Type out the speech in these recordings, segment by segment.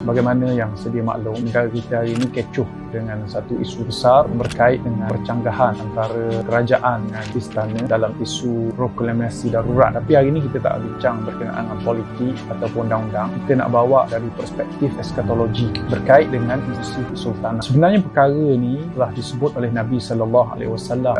Sebagaimana yang sedia maklum, negara kita hari ini kecoh dengan satu isu besar berkait dengan percanggahan antara kerajaan dengan istana dalam isu proklamasi darurat. Tapi hari ini kita tak bincang berkenaan dengan politik ataupun undang-undang. Kita nak bawa dari perspektif eskatologi berkait dengan institusi kesultanan. Sebenarnya perkara ini telah disebut oleh Nabi SAW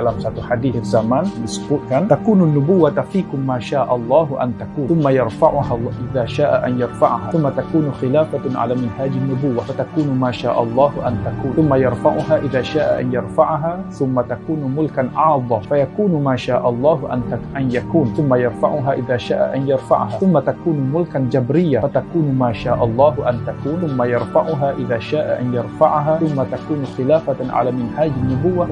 dalam satu hadis zaman, disebutkan takunun nubuwwata fikum ma sya'allahu an takun thumma yarfa'uha Allah idza sya'a an yarfa'aha thumma takunu khilafatun 'ala minhajin nubuwwah fa takunu ma sya'allahu an takun thumma yarfa'uha idza sya'a an yarfa'aha thumma takunu mulkan 'adha fa yakunu ma sya'allahu an yakun thumma yarfa'uha idza sya'a an yarfa'aha thumma takunu mulkan jabriyah fa takunu ma sya'allahu an takun thumma yarfa'uha idza sya'a an yarfa'aha thumma takunu khilafatan 'ala minhajin nubuwwah.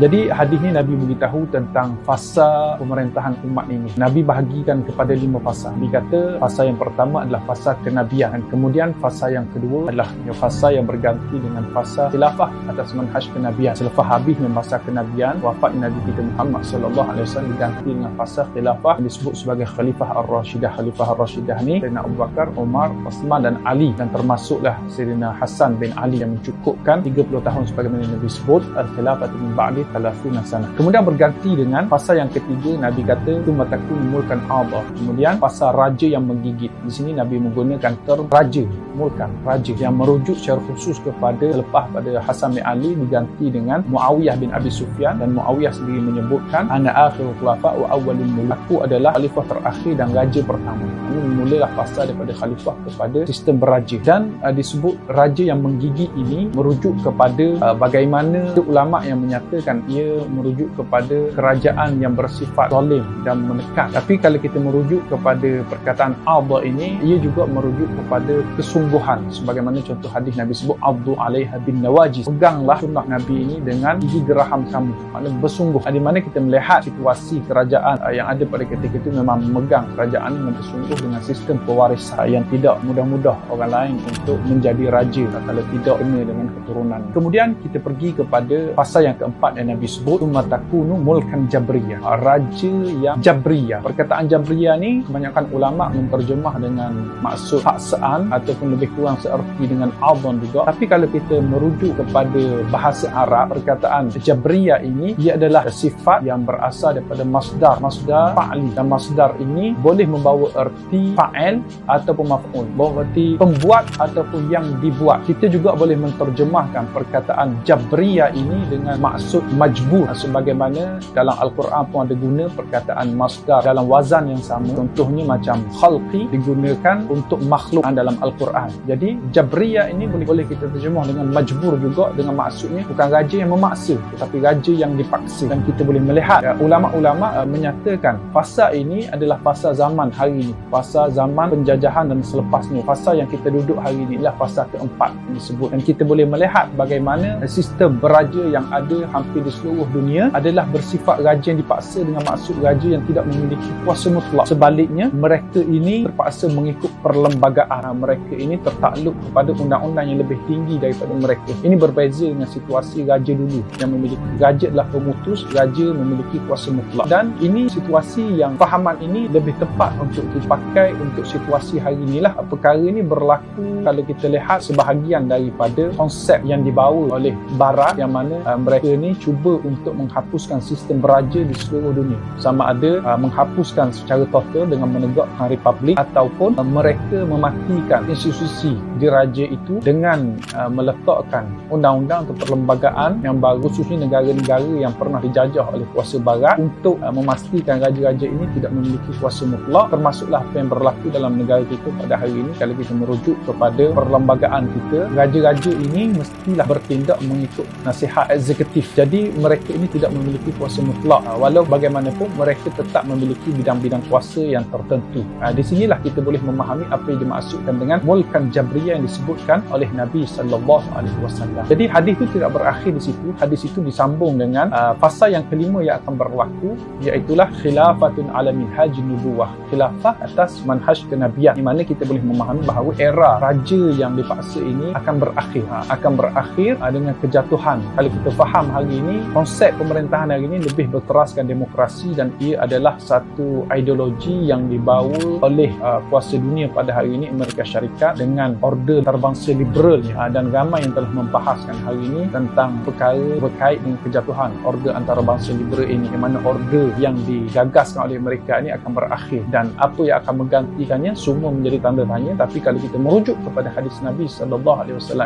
Jadi hadis ni Nabi beritahu tentang fasa pemerintahan umat ini. Nabi bahagikan kepada 5 fasa. Nabi kata fasa yang pertama adalah fasa kenabian, dan kemudian fasa yang kedua adalah fasa yang berganti dengan fasa khilafah atas manhaj kenabian. Selepas habisnya masa kenabian, wafat Nabi kita Muhammad sallallahu alaihi wasallam diganti dengan fasa khilafah yang disebut sebagai Khalifah Ar-Rashidah. Khalifah Ar-Rashidah ni Sayyidina Abu Bakar, Umar, Uthman dan Ali, dan termasuklah Sayyidina Hasan bin Ali yang mencukupkan 30 tahun sebagaimana Nabi sebut al-khilafatu min ba'di 30 sana. Kemudian berganti dengan fasa yang ketiga, Nabi kata tsumma takunu mulkan 'adha. Kemudian fasa raja yang menggigit. Di sini Nabi menggunakan term raja, mulkan, raja, yang merujuk secara khusus kepada selepas pada Hasan bin Ali diganti dengan Muawiyah bin Abi Sufyan, dan Muawiyah sendiri menyebutkan ana akhirul khulafa wa awwalul muluk. Aku adalah khalifah terakhir dan raja pertama. Ini mulalah fasa daripada khalifah kepada sistem beraja, dan disebut raja yang menggigit ini merujuk kepada bagaimana ulama yang menyatakan ia merujuk kepada kerajaan yang bersifat zalim dan menekan. Tapi kalau kita merujuk kepada perkataan adha ini, ia juga merujuk kepada kesungguhan, sebagaimana contoh hadis Nabi sebut abdu alaiha bin nawajis, peganglah sunnah Nabi ini dengan gigi geraham kamu, maknanya bersungguh. Di mana kita melihat situasi kerajaan yang ada pada ketika itu memang memegang kerajaan dengan bersungguh dengan sistem pewarisan yang tidak mudah-mudah orang lain untuk menjadi raja kalau tidak kena dengan keturunan. Kemudian kita pergi kepada fasa yang keempat yang Nabi sebut tsumma takunu mulkan jabriyah, raja yang jabriyah. Perkataan jabriyah ni kebanyakan ulama menterjemah dengan maksud paksaan ataupun lebih kurang seerti dengan adhan juga. Tapi kalau kita merujuk kepada bahasa Arab, perkataan jabriyah ini ia adalah sifat yang berasal daripada masdar fa'li, dan masdar ini boleh membawa erti fa'il ataupun maf'ul, bawa erti pembuat ataupun yang dibuat. Kita juga boleh menterjemahkan perkataan jabriyah ini dengan maksud majbur, sebagaimana dalam Al-Quran pun ada guna perkataan masdar dalam wazan yang sama. Contohnya macam khalqi digunakan untuk makhluk dalam Al-Quran. Jadi jabriyah ini boleh kita terjemah dengan majbur juga, dengan maksudnya bukan raja yang memaksa tetapi raja yang dipaksa. Dan kita boleh melihat ulama-ulama menyatakan fasa ini adalah fasa zaman hari ini, fasa zaman penjajahan dan selepasnya. Fasa yang kita duduk hari ini adalah fasa keempat yang disebut, dan kita boleh melihat bagaimana sistem beraja yang ada hampir di seluruh dunia adalah bersifat raja yang dipaksa dengan maksud raja yang tidak memiliki kuasa mutlak. Sebaliknya, mereka ini terpaksa mengikut perlembagaan. Mereka ini tertakluk kepada undang-undang yang lebih tinggi daripada mereka. Ini berbeza dengan situasi raja dulu yang memiliki, raja adalah pemutus, raja memiliki kuasa mutlak. Dan ini situasi yang fahaman ini lebih tepat untuk dipakai untuk situasi hari inilah. Perkara ini berlaku kalau kita lihat sebahagian daripada konsep yang dibawa oleh Barat, yang mana mereka ni cuba untuk menghapuskan sistem beraja di seluruh dunia, sama ada menghapuskan secara total dengan menegakkan republik, ataupun mereka mematikan institusi diraja itu dengan meletakkan undang-undang atau perlembagaan yang baru, khususnya negara-negara yang pernah dijajah oleh kuasa Barat, untuk memastikan raja-raja ini tidak memiliki kuasa mutlak. Termasuklah apa yang berlaku dalam negara kita pada hari ini. Kalau kita merujuk kepada perlembagaan kita, raja-raja ini mestilah bertindak mengikut nasihat eksekutif. Jadi mereka ini tidak memiliki kuasa mutlak, walau bagaimanapun mereka tetap memiliki bidang-bidang kuasa yang tertentu. Di sinilah kita boleh memahami apa yang dimaksudkan dengan mulkan jabriyah yang disebutkan oleh Nabi sallallahu alaihi wasallam. Jadi hadis itu tidak berakhir di situ. Hadis itu disambung dengan fasa yang kelima yang akan berlaku, iaitu khilafatun ala minhaj nubuwah, khilafah atas manhaj kenabian, di mana kita boleh memahami bahawa era raja yang dipaksa ini akan berakhir dengan kejatuhan. Kalau kita faham hari ini, konsep pemerintahan hari ini lebih berteraskan demokrasi, dan ia adalah satu ideologi yang dibawa oleh kuasa dunia pada hari ini, Amerika Syarikat, dengan order antarabangsa liberalnya, dan ramai yang telah membahaskan hari ini tentang perkara berkait dengan kejatuhan order antarabangsa liberal ini, yang mana order yang digagaskan oleh mereka ini akan berakhir, dan apa yang akan menggantikannya semua menjadi tanda tanya. Tapi kalau kita merujuk kepada hadis Nabi SAW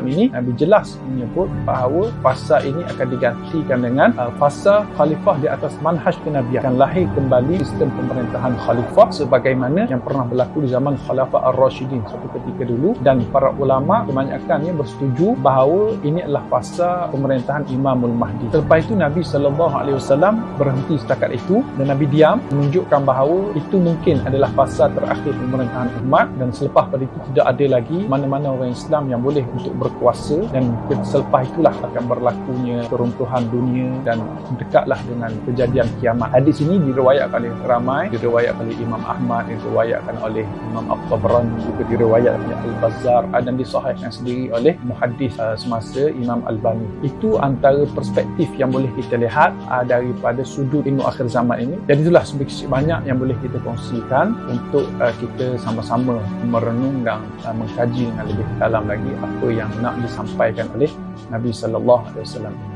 ini, Nabi jelas menyebut bahawa fasa ini akan digantikan dengan fasa khalifah di atas manhaj kenabian. Akan lahir kembali sistem pemerintahan khalifah sebagaimana yang pernah berlaku di zaman Khalafah Ar-Rashidin suatu ketika dulu, dan para ulama kebanyakannya bersetuju bahawa ini adalah fasa pemerintahan Imamul Mahdi. Selepas itu Nabi SAW berhenti setakat itu, dan Nabi diam menunjukkan bahawa itu mungkin adalah fasa terakhir pemerintahan umat, dan selepas pada itu tidak ada lagi mana-mana orang Islam yang boleh untuk berkuasa, dan selepas itulah akan berlakunya keruntuhan dunia dan dekatlah dengan kejadian kiamat. Hadis ini diriwayatkan oleh ramai, diriwayatkan oleh Imam Ahmad, diriwayatkan oleh Imam At-Tabrani, juga diriwayatkan oleh Al-Bazzar, dan disahihkan sendiri oleh muhaddis semasa Imam Albani. Itu antara perspektif yang boleh kita lihat daripada sudut ilmu akhir zaman ini. Jadi itulah sedikit banyak yang boleh kita kongsikan untuk kita sama-sama merenung dan mengkaji dengan lebih dalam lagi apa yang nak disampaikan oleh Nabi SAW.